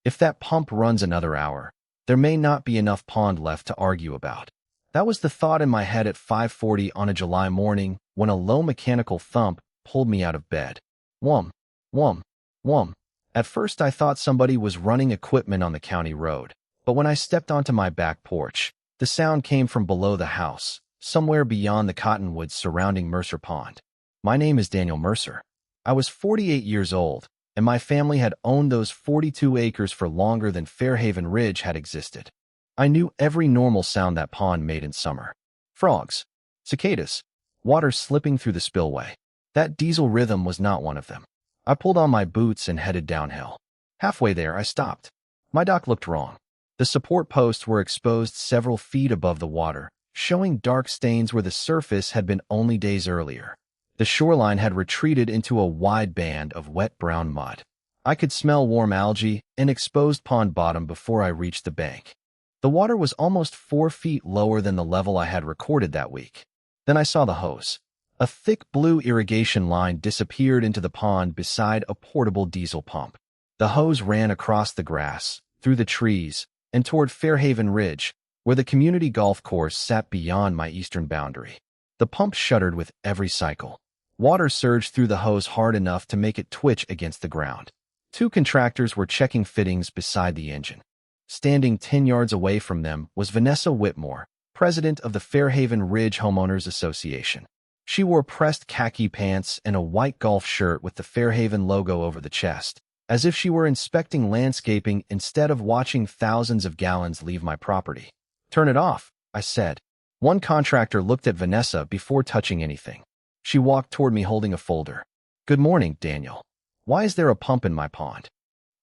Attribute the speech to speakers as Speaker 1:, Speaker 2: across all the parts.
Speaker 1: If that pump runs another hour, there may not be enough pond left to argue about. That was the thought in my head at 5:40 on a July morning when a low mechanical thump pulled me out of bed. Whum, whum, whum. At first I thought somebody was running equipment on the county road, but when I stepped onto my back porch, the sound came from below the house, somewhere beyond the cottonwoods surrounding Mercer Pond. My name is Daniel Mercer. I was 48 years old, and my family had owned those 42 acres for longer than Fairhaven Ridge had existed. I knew every normal sound that pond made in summer. Frogs, cicadas, water slipping through the spillway. That diesel rhythm was not one of them. I pulled on my boots and headed downhill. Halfway there, I stopped. My dock looked wrong. The support posts were exposed several feet above the water, showing dark stains where the surface had been only days earlier. The shoreline had retreated into a wide band of wet brown mud. I could smell warm algae and exposed pond bottom before I reached the bank. The water was almost 4 feet lower than the level I had recorded that week. Then I saw the hose. A thick blue irrigation line disappeared into the pond beside a portable diesel pump. The hose ran across the grass, through the trees, and toward Fairhaven Ridge, where the community golf course sat beyond my eastern boundary. The pump shuddered with every cycle. Water surged through the hose hard enough to make it twitch against the ground. 2 contractors were checking fittings beside the engine. Standing 10 yards away from them was Vanessa Whitmore, president of the Fairhaven Ridge Homeowners Association. She wore pressed khaki pants and a white golf shirt with the Fairhaven logo over the chest, as if she were inspecting landscaping instead of watching thousands of gallons leave my property. "Turn it off," I said. One contractor looked at Vanessa before touching anything. She walked toward me holding a folder. "Good morning, Daniel. Why is there a pump in my pond?"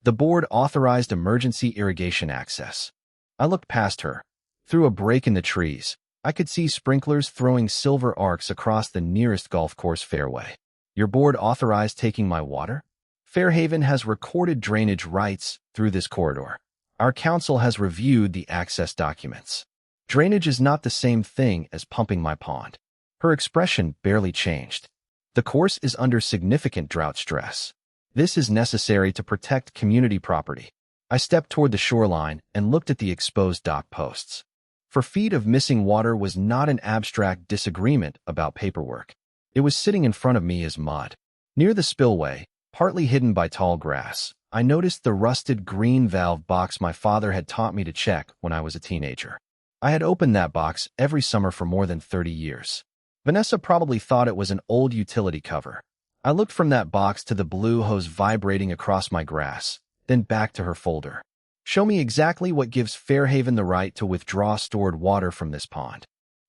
Speaker 1: "The board authorized emergency irrigation access." I looked past her. Through a break in the trees, I could see sprinklers throwing silver arcs across the nearest golf course fairway. "Your board authorized taking my water?" "Fairhaven has recorded drainage rights through this corridor. Our council has reviewed the access documents. Drainage is not the same thing as pumping my pond." Her expression barely changed. "The course is under significant drought stress. This is necessary to protect community property." I stepped toward the shoreline and looked at the exposed dock posts. For feet of missing water was not an abstract disagreement about paperwork. It was sitting in front of me as mud. Near the spillway, partly hidden by tall grass, I noticed the rusted green valve box my father had taught me to check when I was a teenager. I had opened that box every summer for more than 30 years. Vanessa probably thought it was an old utility cover. I looked from that box to the blue hose vibrating across my grass, then back to her folder. "Show me exactly what gives Fairhaven the right to withdraw stored water from this pond."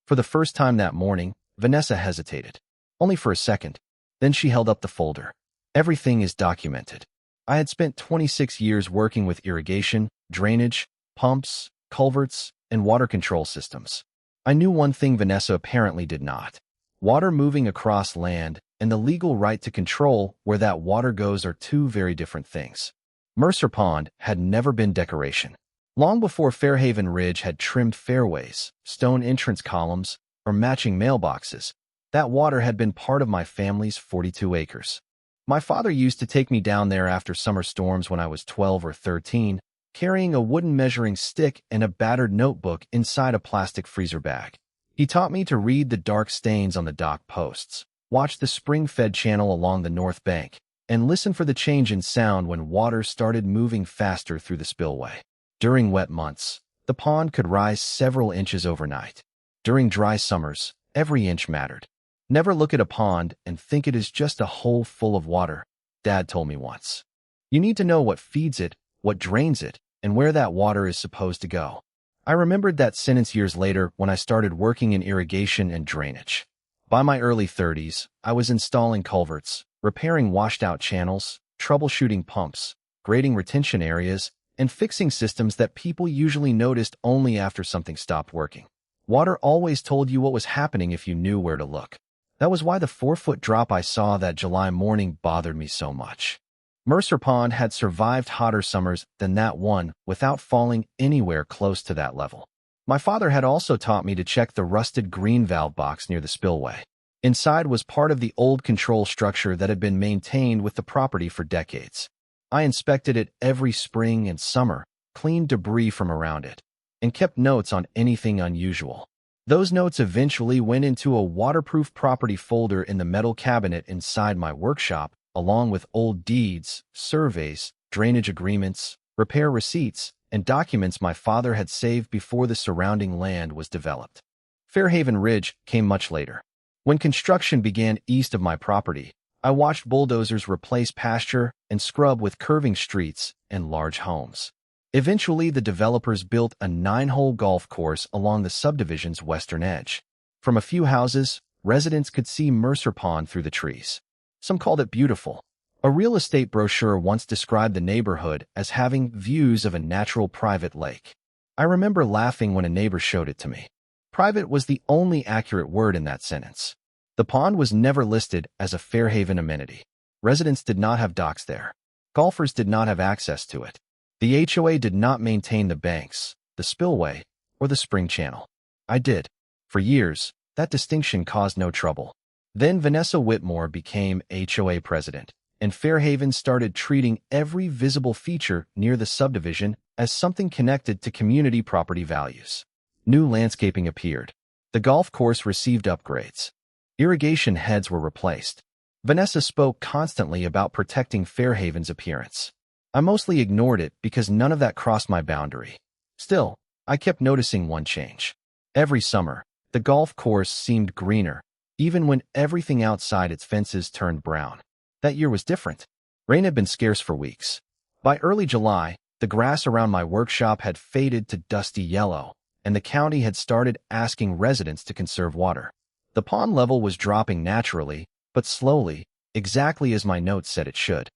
Speaker 1: For the first time that morning, Vanessa hesitated. Only for a second. Then she held up the folder. "Everything is documented. I had spent 26 years working with irrigation, drainage, pumps, culverts, and water control systems. I knew one thing Vanessa apparently did not. Water moving across land and the legal right to control where that water goes are 2 very different things. Mercer Pond had never been decoration. Long before Fairhaven Ridge had trimmed fairways, stone entrance columns, or matching mailboxes, that water had been part of my family's 42 acres. My father used to take me down there after summer storms when I was 12 or 13, carrying a wooden measuring stick and a battered notebook inside a plastic freezer bag. He taught me to read the dark stains on the dock posts, watch the spring-fed channel along the north bank, and listen for the change in sound when water started moving faster through the spillway. During wet months, the pond could rise several inches overnight. During dry summers, every inch mattered. "Never look at a pond and think it is just a hole full of water," Dad told me once. "You need to know what feeds it, what drains it, and where that water is supposed to go." I remembered that sentence years later when I started working in irrigation and drainage. By my early 30s, I was installing culverts, repairing washed-out channels, troubleshooting pumps, grading retention areas, and fixing systems that people usually noticed only after something stopped working. Water always told you what was happening if you knew where to look. That was why the 4-foot drop I saw that July morning bothered me so much. Mercer Pond had survived hotter summers than that one without falling anywhere close to that level. My father had also taught me to check the rusted green valve box near the spillway. Inside was part of the old control structure that had been maintained with the property for decades. I inspected it every spring and summer, cleaned debris from around it, and kept notes on anything unusual. Those notes eventually went into a waterproof property folder in the metal cabinet inside my workshop, along with old deeds, surveys, drainage agreements, repair receipts, and documents my father had saved before the surrounding land was developed. Fairhaven Ridge came much later. When construction began east of my property, I watched bulldozers replace pasture and scrub with curving streets and large homes. Eventually, the developers built a 9-hole golf course along the subdivision's western edge. From a few houses, residents could see Mercer Pond through the trees. Some called it beautiful. A real estate brochure once described the neighborhood as having views of a natural private lake. I remember laughing when a neighbor showed it to me. Private was the only accurate word in that sentence. The pond was never listed as a Fairhaven amenity. Residents did not have docks there. Golfers did not have access to it. The HOA did not maintain the banks, the spillway, or the spring channel. I did. For years, that distinction caused no trouble. Then Vanessa Whitmore became HOA president, and Fairhaven started treating every visible feature near the subdivision as something connected to community property values. New landscaping appeared. The golf course received upgrades. Irrigation heads were replaced. Vanessa spoke constantly about protecting Fairhaven's appearance. I mostly ignored it because none of that crossed my boundary. Still, I kept noticing one change. Every summer, the golf course seemed greener, even when everything outside its fences turned brown. That year was different. Rain had been scarce for weeks. By early July, the grass around my workshop had faded to dusty yellow, and the county had started asking residents to conserve water. The pond level was dropping naturally, but slowly, exactly as my notes said it should.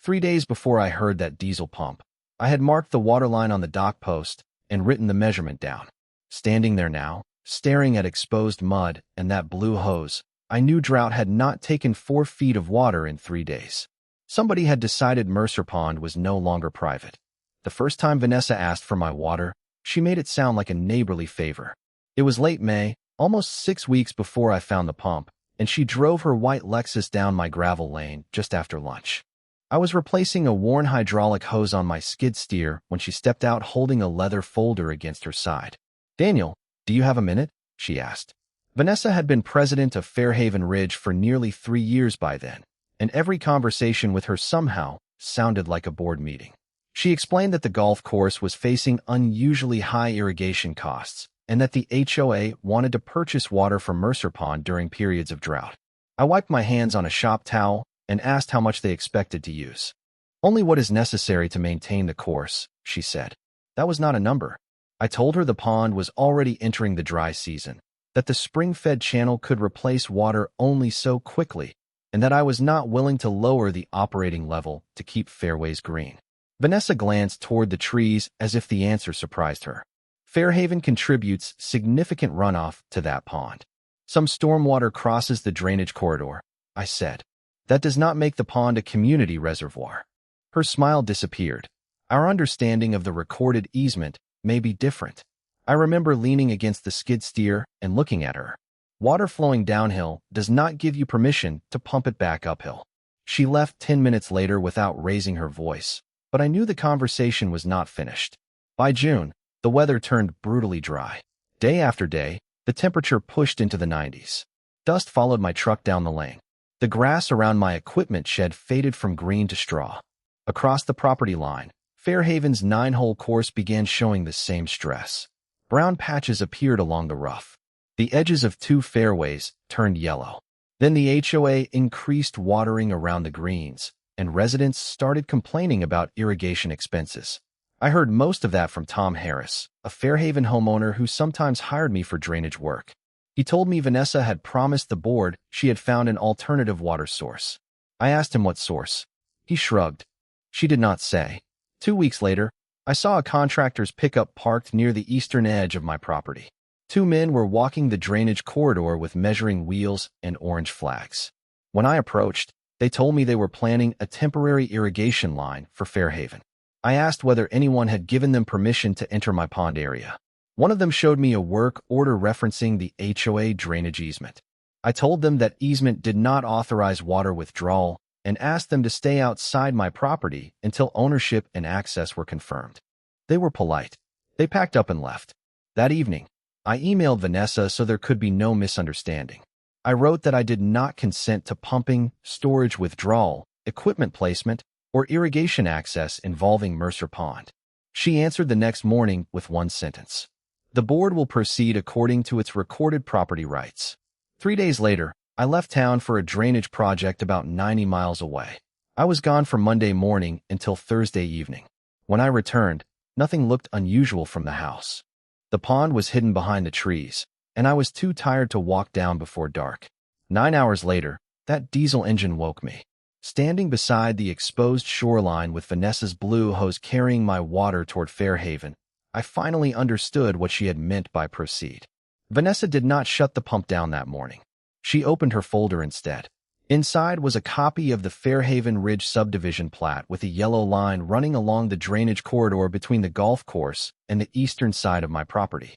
Speaker 1: 3 days before I heard that diesel pump, I had marked the waterline on the dock post and written the measurement down. Standing there now, staring at exposed mud and that blue hose, I knew drought had not taken 4 feet of water in 3 days. Somebody had decided Mercer Pond was no longer private. The first time Vanessa asked for my water, she made it sound like a neighborly favor. It was late May, almost 6 weeks before I found the pump, and she drove her white Lexus down my gravel lane just after lunch. I was replacing a worn hydraulic hose on my skid steer when she stepped out holding a leather folder against her side. "Daniel, do you have a minute?" she asked. Vanessa had been president of Fairhaven Ridge for nearly 3 years by then, and every conversation with her somehow sounded like a board meeting. She explained that the golf course was facing unusually high irrigation costs, and that the HOA wanted to purchase water from Mercer Pond during periods of drought. I wiped my hands on a shop towel and asked how much they expected to use. "Only what is necessary to maintain the course," she said. That was not a number. I told her the pond was already entering the dry season, that the spring-fed channel could replace water only so quickly, and that I was not willing to lower the operating level to keep fairways green. Vanessa glanced toward the trees as if the answer surprised her. Fairhaven contributes significant runoff to that pond. Some stormwater crosses the drainage corridor, I said. That does not make the pond a community reservoir. Her smile disappeared. Our understanding of the recorded easement may be different. I remember leaning against the skid steer and looking at her. Water flowing downhill does not give you permission to pump it back uphill. She left 10 minutes later without raising her voice, but I knew the conversation was not finished. By June, the weather turned brutally dry. Day after day, the temperature pushed into the 90s. Dust followed my truck down the lane. The grass around my equipment shed faded from green to straw. Across the property line, Fairhaven's 9-hole course began showing the same stress. Brown patches appeared along the rough. The edges of 2 fairways turned yellow. Then the HOA increased watering around the greens, and residents started complaining about irrigation expenses. I heard most of that from Tom Harris, a Fairhaven homeowner who sometimes hired me for drainage work. He told me Vanessa had promised the board she had found an alternative water source. I asked him what source. He shrugged. She did not say. 2 weeks later, I saw a contractor's pickup parked near the eastern edge of my property. 2 men were walking the drainage corridor with measuring wheels and orange flags. When I approached, they told me they were planning a temporary irrigation line for Fairhaven. I asked whether anyone had given them permission to enter my pond area. One of them showed me a work order referencing the HOA drainage easement. I told them that easement did not authorize water withdrawal, and asked them to stay outside my property until ownership and access were confirmed. They were polite. They packed up and left. That evening, I emailed Vanessa so there could be no misunderstanding. I wrote that I did not consent to pumping, storage withdrawal, equipment placement, or irrigation access involving Mercer Pond. She answered the next morning with one sentence. The board will proceed according to its recorded property rights. 3 days later, I left town for a drainage project about 90 miles away. I was gone from Monday morning until Thursday evening. When I returned, nothing looked unusual from the house. The pond was hidden behind the trees, and I was too tired to walk down before dark. 9 hours later, that diesel engine woke me. Standing beside the exposed shoreline with Vanessa's blue hose carrying my water toward Fairhaven, I finally understood what she had meant by proceed. Vanessa did not shut the pump down that morning. She opened her folder instead. Inside was a copy of the Fairhaven Ridge subdivision plat with a yellow line running along the drainage corridor between the golf course and the eastern side of my property.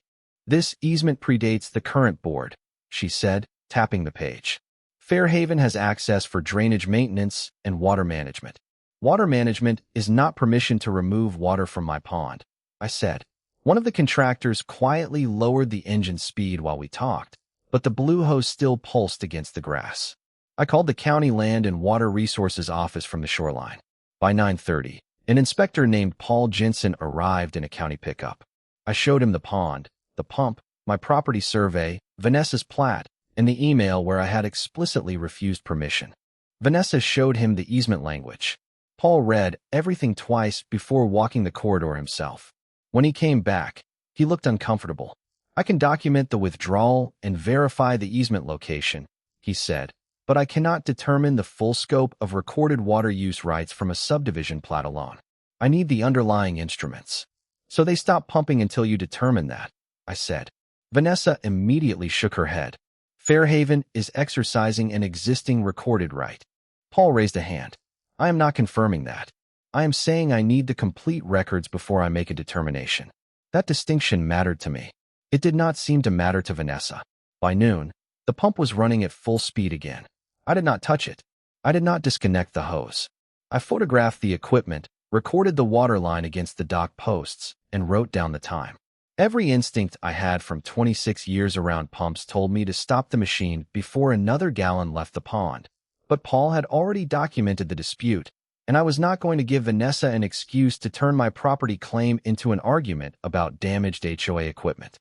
Speaker 1: This easement predates the current board, she said, tapping the page. Fairhaven has access for drainage maintenance and water management. Water management is not permission to remove water from my pond, I said. One of the contractors quietly lowered the engine speed while we talked, but the blue hose still pulsed against the grass. I called the county land and water resources office from the shoreline. By 9:30, an inspector named Paul Jensen arrived in a county pickup. I showed him the pond, the pump, my property survey, Vanessa's plat, and the email where I had explicitly refused permission. Vanessa showed him the easement language. Paul read everything twice before walking the corridor himself. When he came back, he looked uncomfortable. I can document the withdrawal and verify the easement location, he said, but I cannot determine the full scope of recorded water use rights from a subdivision plat alone. I need the underlying instruments. So they stop pumping until you determine that, I said. Vanessa immediately shook her head. Fairhaven is exercising an existing recorded right. Paul raised a hand. I am not confirming that. I am saying I need the complete records before I make a determination. That distinction mattered to me. It did not seem to matter to Vanessa. By noon, the pump was running at full speed again. I did not touch it. I did not disconnect the hose. I photographed the equipment, recorded the water line against the dock posts, and wrote down the time. Every instinct I had from 26 years around pumps told me to stop the machine before another gallon left the pond. But Paul had already documented the dispute, and I was not going to give Vanessa an excuse to turn my property claim into an argument about damaged HOA equipment.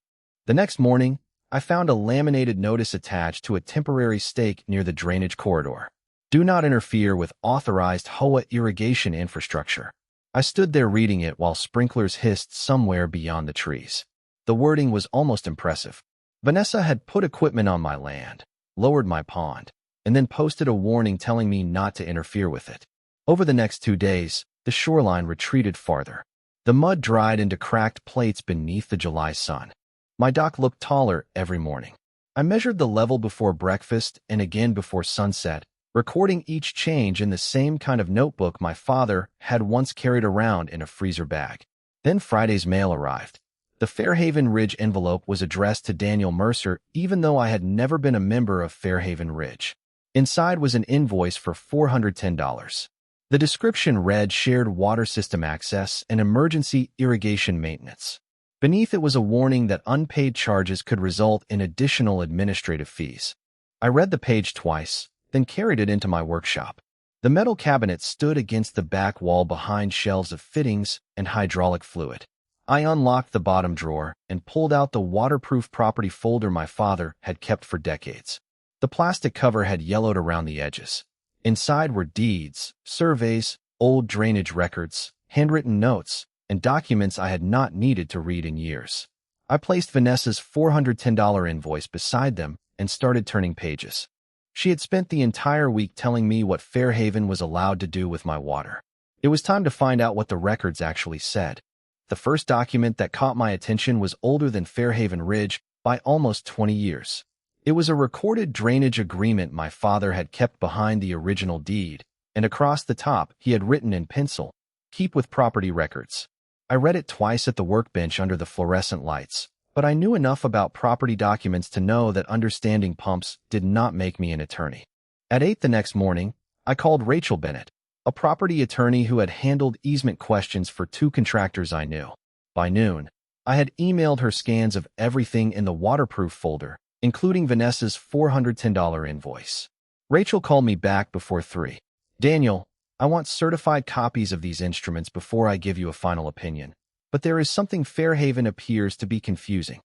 Speaker 1: The next morning, I found a laminated notice attached to a temporary stake near the drainage corridor. Do not interfere with authorized HOA irrigation infrastructure. I stood there reading it while sprinklers hissed somewhere beyond the trees. The wording was almost impressive. Vanessa had put equipment on my land, lowered my pond, and then posted a warning telling me not to interfere with it. Over the next 2 days, the shoreline retreated farther. The mud dried into cracked plates beneath the July sun. My dock looked taller every morning. I measured the level before breakfast and again before sunset, recording each change in the same kind of notebook my father had once carried around in a freezer bag. Then Friday's mail arrived. The Fairhaven Ridge envelope was addressed to Daniel Mercer, even though I had never been a member of Fairhaven Ridge. Inside was an invoice for $410. The description read shared water system access and emergency irrigation maintenance. Beneath it was a warning that unpaid charges could result in additional administrative fees. I read the page twice, then carried it into my workshop. The metal cabinet stood against the back wall behind shelves of fittings and hydraulic fluid. I unlocked the bottom drawer and pulled out the waterproof property folder my father had kept for decades. The plastic cover had yellowed around the edges. Inside were deeds, surveys, old drainage records, handwritten notes, and documents I had not needed to read in years. I placed Vanessa's $410 invoice beside them and started turning pages. She had spent the entire week telling me what Fairhaven was allowed to do with my water. It was time to find out what the records actually said. The first document that caught my attention was older than Fairhaven Ridge by almost 20 years. It was a recorded drainage agreement my father had kept behind the original deed, and across the top he had written in pencil, "Keep with property records." I read it twice at the workbench under the fluorescent lights, but I knew enough about property documents to know that understanding pumps did not make me an attorney. At 8 the next morning, I called Rachel Bennett, a property attorney who had handled easement questions for 2 contractors I knew. By noon, I had emailed her scans of everything in the waterproof folder, including Vanessa's $410 invoice. Rachel called me back before 3. Daniel, I want certified copies of these instruments before I give you a final opinion. But there is something Fairhaven appears to be confusing.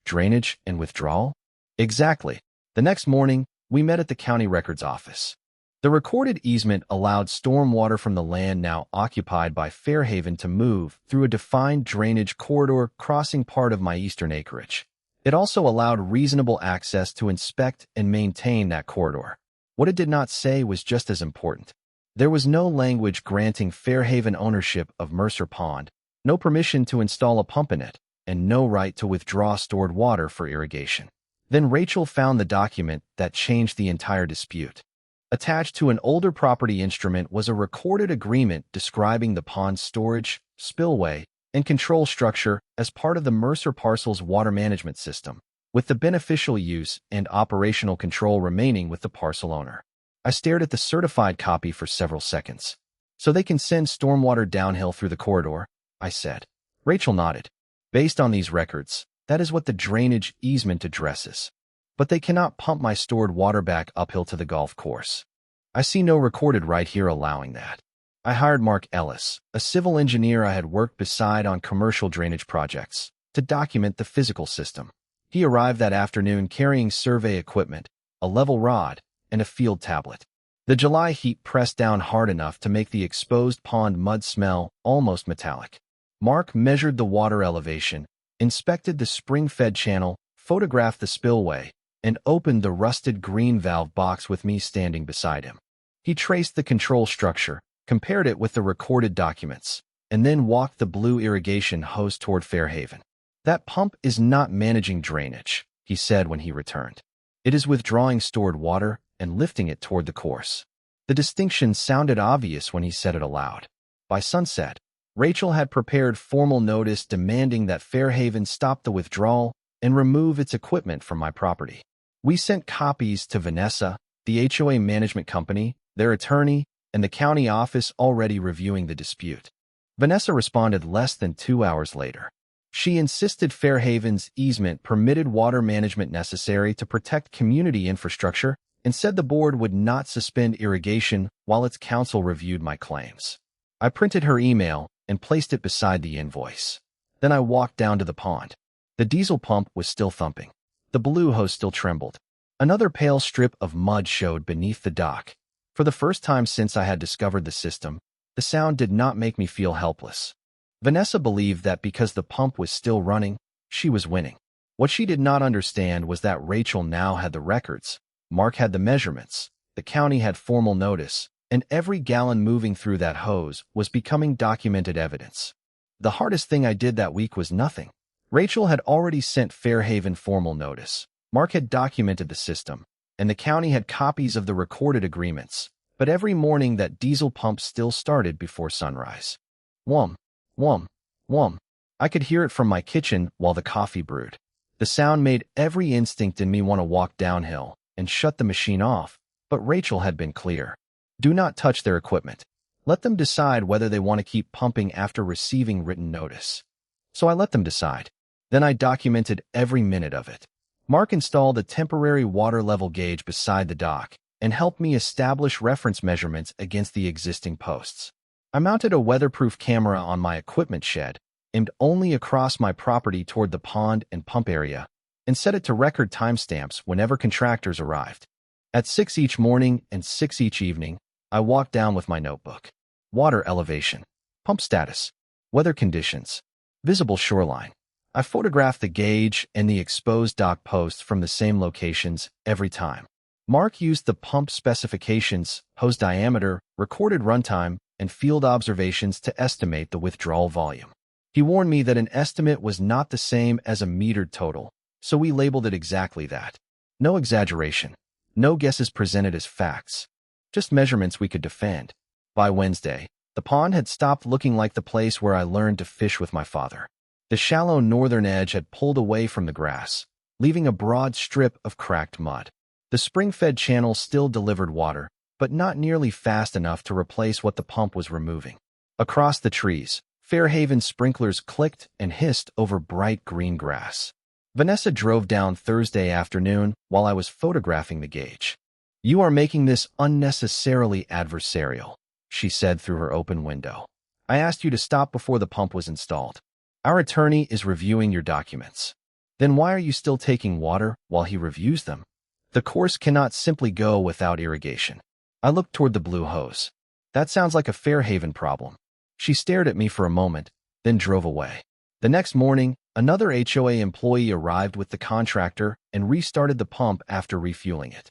Speaker 1: Drainage and withdrawal? Exactly. The next morning, we met at the county records office. The recorded easement allowed stormwater from the land now occupied by Fairhaven to move through a defined drainage corridor crossing part of my eastern acreage. It also allowed reasonable access to inspect and maintain that corridor. What it did not say was just as important. There was no language granting Fairhaven ownership of Mercer Pond, no permission to install a pump in it, and no right to withdraw stored water for irrigation. Then Rachel found the document that changed the entire dispute. Attached to an older property instrument was a recorded agreement describing the pond's storage, spillway, and control structure as part of the Mercer parcel's water management system, with the beneficial use and operational control remaining with the parcel owner. I stared at the certified copy for several seconds. So they can send stormwater downhill through the corridor, I said. Rachel nodded. Based on these records, that is what the drainage easement addresses. But they cannot pump my stored water back uphill to the golf course. I see no recorded right here allowing that. I hired Mark Ellis, a civil engineer I had worked beside on commercial drainage projects, to document the physical system. He arrived that afternoon carrying survey equipment, a level rod, and a field tablet. The July heat pressed down hard enough to make the exposed pond mud smell almost metallic. Mark measured the water elevation, inspected the spring-fed channel, photographed the spillway, and opened the rusted green valve box with me standing beside him. He traced the control structure, compared it with the recorded documents, and then walked the blue irrigation hose toward Fairhaven. That pump is not managing drainage, he said when he returned. It is withdrawing stored water and lifting it toward the course. The distinction sounded obvious when he said it aloud. By sunset, Rachel had prepared formal notice demanding that Fairhaven stop the withdrawal and remove its equipment from my property. We sent copies to Vanessa, the HOA management company, their attorney, and the county office already reviewing the dispute. Vanessa responded less than 2 hours later. She insisted Fairhaven's easement permitted water management necessary to protect community infrastructure and said the board would not suspend irrigation while its counsel reviewed my claims. I printed her email and placed it beside the invoice. Then I walked down to the pond. The diesel pump was still thumping. The blue hose still trembled. Another pale strip of mud showed beneath the dock. For the first time since I had discovered the system, the sound did not make me feel helpless. Vanessa believed that because the pump was still running, she was winning. What she did not understand was that Rachel now had the records, Mark had the measurements, the county had formal notice, and every gallon moving through that hose was becoming documented evidence. The hardest thing I did that week was nothing. Rachel had already sent Fairhaven formal notice. Mark had documented the system, and the county had copies of the recorded agreements, but every morning that diesel pump still started before sunrise. Whum, whum, whum. I could hear it from my kitchen while the coffee brewed. The sound made every instinct in me want to walk downhill and shut the machine off, but Rachel had been clear. Do not touch their equipment. Let them decide whether they want to keep pumping after receiving written notice. So I let them decide. Then I documented every minute of it. Mark installed a temporary water level gauge beside the dock and helped me establish reference measurements against the existing posts. I mounted a weatherproof camera on my equipment shed, aimed only across my property toward the pond and pump area, and set it to record timestamps whenever contractors arrived. At 6 each morning and 6 each evening, I walked down with my notebook. Water elevation, pump status, weather conditions, visible shoreline. I photographed the gauge and the exposed dock posts from the same locations every time. Mark used the pump specifications, hose diameter, recorded runtime, and field observations to estimate the withdrawal volume. He warned me that an estimate was not the same as a metered total, so we labeled it exactly that. No exaggeration. No guesses presented as facts. Just measurements we could defend. By Wednesday, the pond had stopped looking like the place where I learned to fish with my father. The shallow northern edge had pulled away from the grass, leaving a broad strip of cracked mud. The spring-fed channel still delivered water, but not nearly fast enough to replace what the pump was removing. Across the trees, Fairhaven's sprinklers clicked and hissed over bright green grass. Vanessa drove down Thursday afternoon while I was photographing the gauge. "You are making this unnecessarily adversarial," she said through her open window. "I asked you to stop before the pump was installed. Our attorney is reviewing your documents. Then why are you still taking water while he reviews them? The course cannot simply go without irrigation." I looked toward the blue hose. "That sounds like a Fairhaven problem." She stared at me for a moment, then drove away. The next morning, another HOA employee arrived with the contractor and restarted the pump after refueling it.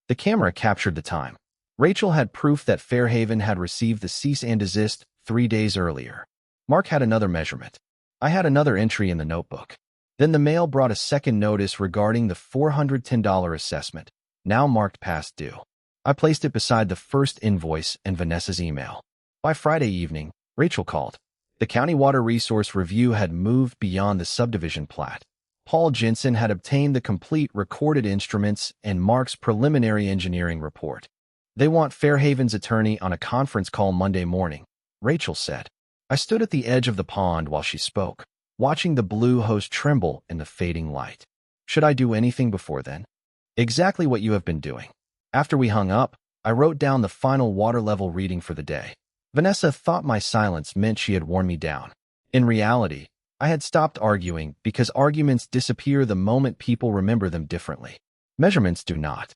Speaker 1: The camera captured the time. Rachel had proof that Fairhaven had received the cease and desist 3 days earlier. Mark had another measurement. I had another entry in the notebook. Then the mail brought a second notice regarding the $410 assessment, now marked past due. I placed it beside the first invoice and Vanessa's email. By Friday evening, Rachel called. The County Water Resource Review had moved beyond the subdivision plat. Paul Jensen had obtained the complete recorded instruments and Mark's preliminary engineering report. "They want Fairhaven's attorney on a conference call Monday morning," Rachel said. I stood at the edge of the pond while she spoke, watching the blue hose tremble in the fading light. Should I do anything before then? Exactly what you have been doing. After we hung up, I wrote down the final water level reading for the day. Vanessa thought my silence meant she had worn me down. In reality, I had stopped arguing because arguments disappear the moment people remember them differently. Measurements do not.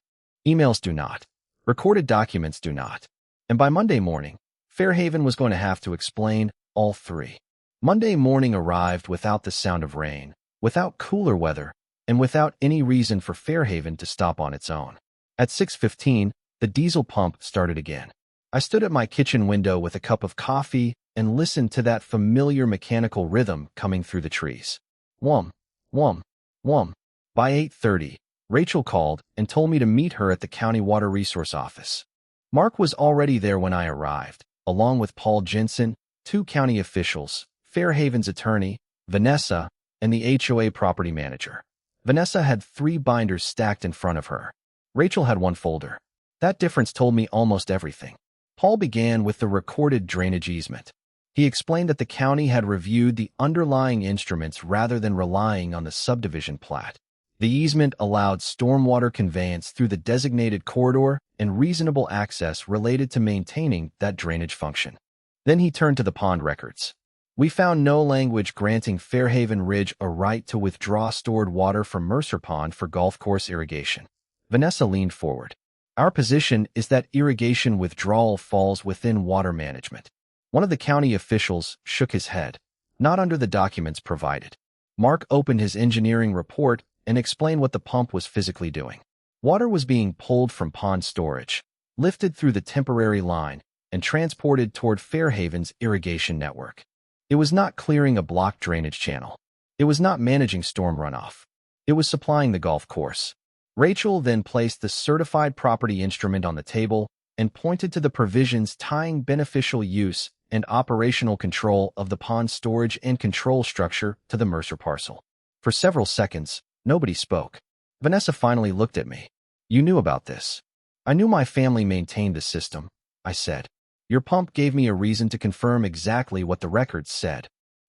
Speaker 1: Emails do not. Recorded documents do not. And by Monday morning, Fairhaven was going to have to explain all three. Monday morning arrived without the sound of rain, without cooler weather, and without any reason for Fairhaven to stop on its own. At 6:15, the diesel pump started again. I stood at my kitchen window with a cup of coffee and listened to that familiar mechanical rhythm coming through the trees. Whum, whum, whum. By 8:30, Rachel called and told me to meet her at the County Water Resource Office. Mark was already there when I arrived, along with Paul Jensen, 2 county officials, Fairhaven's attorney, Vanessa, and the HOA property manager. Vanessa had 3 binders stacked in front of her. Rachel had 1 folder. That difference told me almost everything. Paul began with the recorded drainage easement. He explained that the county had reviewed the underlying instruments rather than relying on the subdivision plat. The easement allowed stormwater conveyance through the designated corridor and reasonable access related to maintaining that drainage function. Then he turned to the pond records. We found no language granting Fairhaven Ridge a right to withdraw stored water from Mercer Pond for golf course irrigation. Vanessa leaned forward. Our position is that irrigation withdrawal falls within water management. One of the county officials shook his head. Not under the documents provided. Mark opened his engineering report and explained what the pump was physically doing. Water was being pulled from pond storage, lifted through the temporary line, and transported toward Fairhaven's irrigation network. It was not clearing a blocked drainage channel. It was not managing storm runoff. It was supplying the golf course. Rachel then placed the certified property instrument on the table and pointed to the provisions tying beneficial use and operational control of the pond storage and control structure to the Mercer parcel. For several seconds, nobody spoke. Vanessa finally looked at me. "You knew about this." "I knew my family maintained the system," I said. "Your pump gave me a reason to confirm exactly what the records said."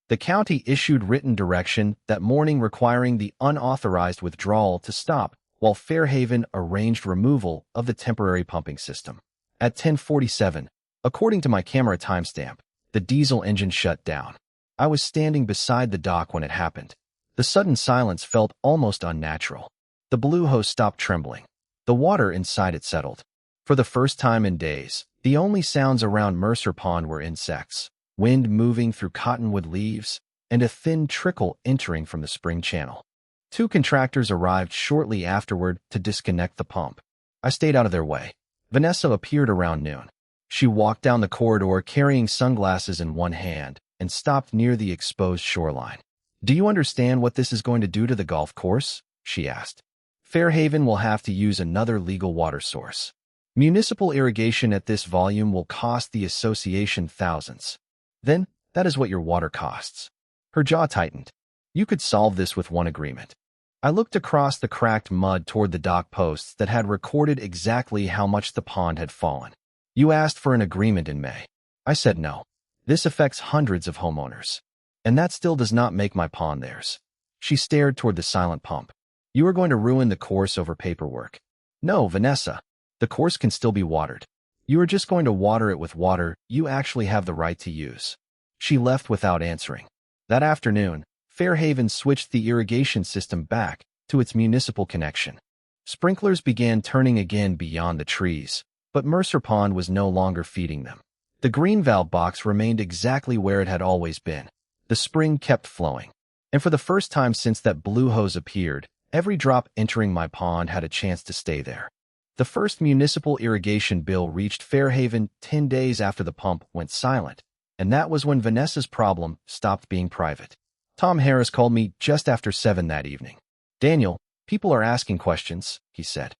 Speaker 1: The county issued written direction that morning requiring the unauthorized withdrawal to stop, while Fairhaven arranged removal of the temporary pumping system. At 10:47, according to my camera timestamp, the diesel engine shut down. I was standing beside the dock when it happened. The sudden silence felt almost unnatural. The blue hose stopped trembling. The water inside it settled. For the first time in days, the only sounds around Mercer Pond were insects, wind moving through cottonwood leaves, and a thin trickle entering from the spring channel. 2 contractors arrived shortly afterward to disconnect the pump. I stayed out of their way. Vanessa appeared around noon. She walked down the corridor carrying sunglasses in one hand and stopped near the exposed shoreline. "Do you understand what this is going to do to the golf course?" she asked. "Fairhaven will have to use another legal water source. Municipal irrigation at this volume will cost the association thousands. Then, that is what your water costs." Her jaw tightened. "You could solve this with one agreement." I looked across the cracked mud toward the dock posts that had recorded exactly how much the pond had fallen. You asked for an agreement in May. I said no. This affects hundreds of homeowners. And that still does not make my pond theirs. She stared toward the silent pump. You are going to ruin the course over paperwork. No, Vanessa. The course can still be watered. You are just going to water it with water you actually have the right to use. She left without answering. That afternoon, Fairhaven switched the irrigation system back to its municipal connection. Sprinklers began turning again beyond the trees, but Mercer Pond was no longer feeding them. The green valve box remained exactly where it had always been. The spring kept flowing. And for the first time since that blue hose appeared, every drop entering my pond had a chance to stay there. The first municipal irrigation bill reached Fairhaven 10 days after the pump went silent, and that was when Vanessa's problem stopped being private. Tom Harris called me just after 7 that evening. Daniel, people are asking questions, he said.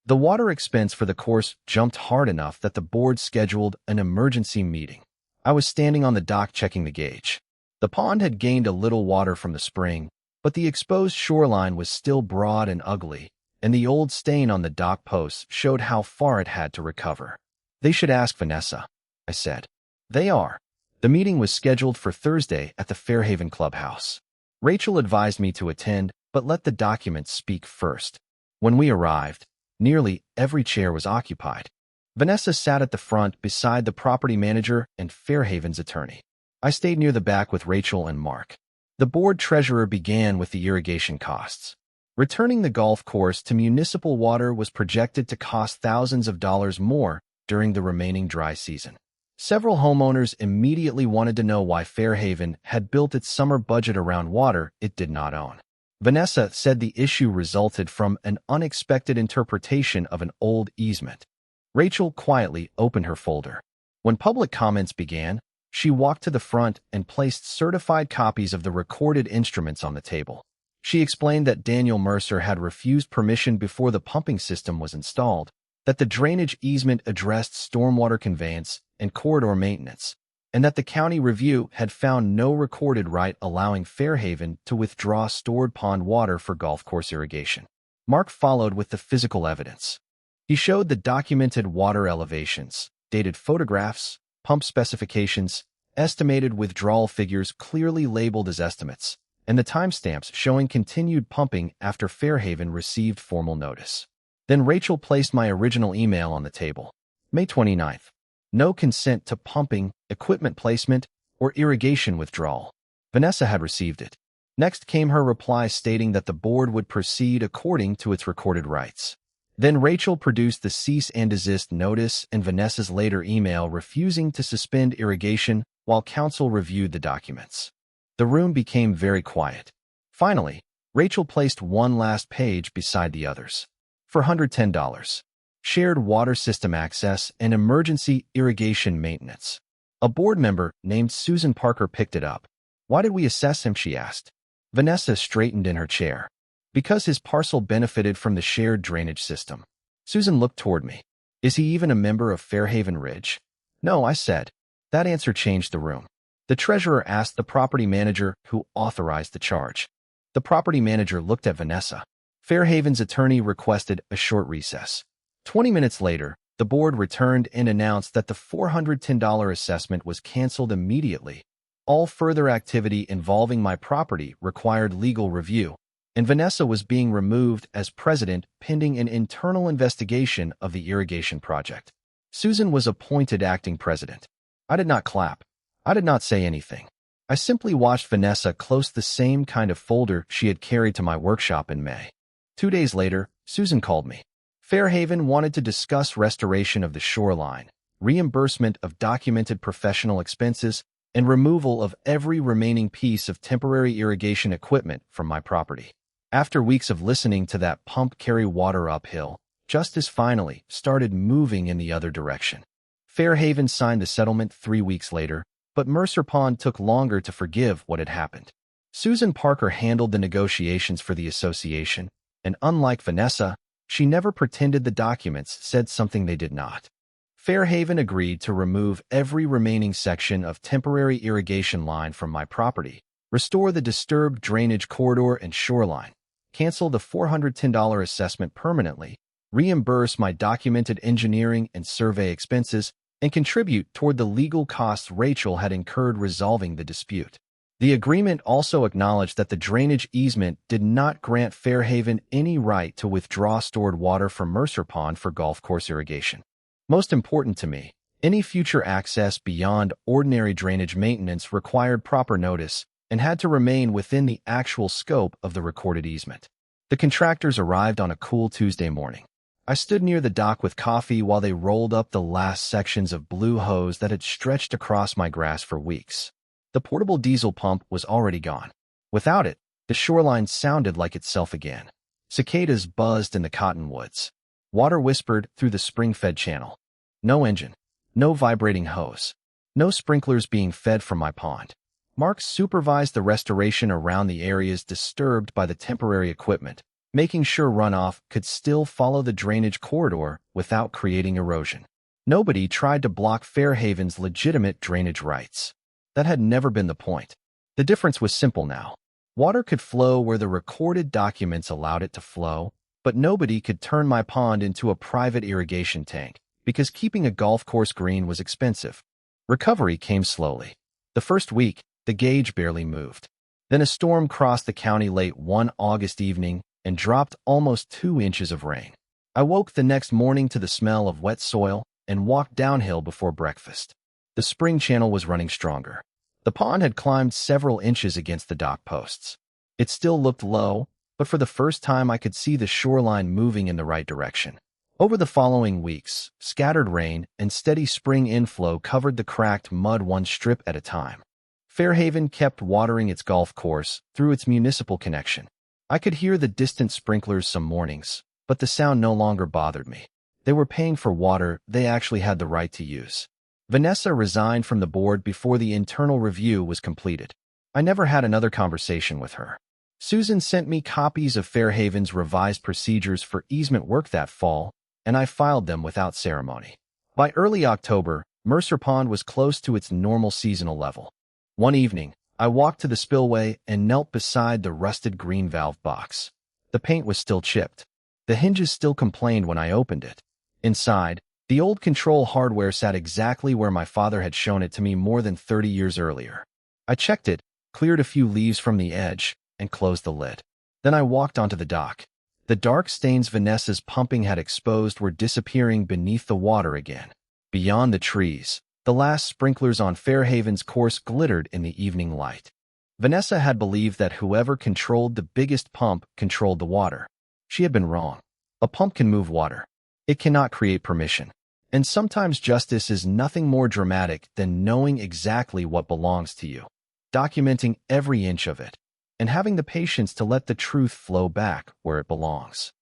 Speaker 1: The water expense for the course jumped hard enough that the board scheduled an emergency meeting. I was standing on the dock checking the gauge. The pond had gained a little water from the spring, but the exposed shoreline was still broad and ugly, and the old stain on the dock posts showed how far it had to recover. They should ask Vanessa, I said. They are. The meeting was scheduled for Thursday at the Fairhaven Clubhouse. Rachel advised me to attend, but let the documents speak first. When we arrived, nearly every chair was occupied. Vanessa sat at the front beside the property manager and Fairhaven's attorney. I stayed near the back with Rachel and Mark. The board treasurer began with the irrigation costs. Returning the golf course to municipal water was projected to cost thousands of dollars more during the remaining dry season. Several homeowners immediately wanted to know why Fairhaven had built its summer budget around water it did not own. Vanessa said the issue resulted from an unexpected interpretation of an old easement. Rachel quietly opened her folder. When public comments began, she walked to the front and placed certified copies of the recorded instruments on the table. She explained that Daniel Mercer had refused permission before the pumping system was installed, that the drainage easement addressed stormwater conveyance and corridor maintenance, and that the county review had found no recorded right allowing Fairhaven to withdraw stored pond water for golf course irrigation. Mark followed with the physical evidence. He showed the documented water elevations, dated photographs, pump specifications, estimated withdrawal figures clearly labeled as estimates, and the timestamps showing continued pumping after Fairhaven received formal notice. Then Rachel placed my original email on the table. May 29th. No consent to pumping, equipment placement, or irrigation withdrawal. Vanessa had received it. Next came her reply stating that the board would proceed according to its recorded rights. Then Rachel produced the cease and desist notice and Vanessa's later email refusing to suspend irrigation while counsel reviewed the documents. The room became very quiet. Finally, Rachel placed one last page beside the others. For $110. Shared water system access and emergency irrigation maintenance. A board member named Susan Parker picked it up. Why did we assess him, she asked. Vanessa straightened in her chair. Because his parcel benefited from the shared drainage system. Susan looked toward me. Is he even a member of Fairhaven Ridge? No, I said. That answer changed the room. The treasurer asked the property manager who authorized the charge. The property manager looked at Vanessa. Fairhaven's attorney requested a short recess. 20 minutes later, the board returned and announced that the $410 assessment was canceled immediately. All further activity involving my property required legal review, and Vanessa was being removed as president pending an internal investigation of the irrigation project. Susan was appointed acting president. I did not clap. I did not say anything. I simply watched Vanessa close the same kind of folder she had carried to my workshop in May. 2 days later, Susan called me. Fairhaven wanted to discuss restoration of the shoreline, reimbursement of documented professional expenses, and removal of every remaining piece of temporary irrigation equipment from my property. After weeks of listening to that pump carry water uphill, justice finally started moving in the other direction. Fairhaven signed the settlement 3 weeks later, but Mercer Pond took longer to forgive what had happened. Susan Parker handled the negotiations for the association, and unlike Vanessa, she never pretended the documents said something they did not. Fairhaven agreed to remove every remaining section of temporary irrigation line from my property, restore the disturbed drainage corridor and shoreline, cancel the $410 assessment permanently, reimburse my documented engineering and survey expenses, and contribute toward the legal costs Rachel had incurred resolving the dispute. The agreement also acknowledged that the drainage easement did not grant Fairhaven any right to withdraw stored water from Mercer Pond for golf course irrigation. Most important to me, any future access beyond ordinary drainage maintenance required proper notice and had to remain within the actual scope of the recorded easement. The contractors arrived on a cool Tuesday morning. I stood near the dock with coffee while they rolled up the last sections of blue hose that had stretched across my grass for weeks. The portable diesel pump was already gone. Without it, the shoreline sounded like itself again. Cicadas buzzed in the cottonwoods. Water whispered through the spring-fed channel. No engine. No vibrating hose. No sprinklers being fed from my pond. Mark supervised the restoration around the areas disturbed by the temporary equipment, making sure runoff could still follow the drainage corridor without creating erosion. Nobody tried to block Fairhaven's legitimate drainage rights. That had never been the point. The difference was simple now. Water could flow where the recorded documents allowed it to flow, but nobody could turn my pond into a private irrigation tank, because keeping a golf course green was expensive. Recovery came slowly. The first week, the gauge barely moved. Then a storm crossed the county late one August evening and dropped almost 2 inches of rain. I woke the next morning to the smell of wet soil and walked downhill before breakfast. The spring channel was running stronger. The pond had climbed several inches against the dock posts. It still looked low, but for the first time I could see the shoreline moving in the right direction. Over the following weeks, scattered rain and steady spring inflow covered the cracked mud one strip at a time. Fairhaven kept watering its golf course through its municipal connection. I could hear the distant sprinklers some mornings, but the sound no longer bothered me. They were paying for water they actually had the right to use. Vanessa resigned from the board before the internal review was completed. I never had another conversation with her. Susan sent me copies of Fairhaven's revised procedures for easement work that fall, and I filed them without ceremony. By early October, Mercer Pond was close to its normal seasonal level. One evening, I walked to the spillway and knelt beside the rusted green valve box. The paint was still chipped. The hinges still complained when I opened it. Inside, the old control hardware sat exactly where my father had shown it to me more than 30 years earlier. I checked it, cleared a few leaves from the edge, and closed the lid. Then I walked onto the dock. The dark stains Vanessa's pumping had exposed were disappearing beneath the water again. Beyond the trees, the last sprinklers on Fairhaven's course glittered in the evening light. Vanessa had believed that whoever controlled the biggest pump controlled the water. She had been wrong. A pump can move water. It cannot create permission. And sometimes justice is nothing more dramatic than knowing exactly what belongs to you, documenting every inch of it, and having the patience to let the truth flow back where it belongs.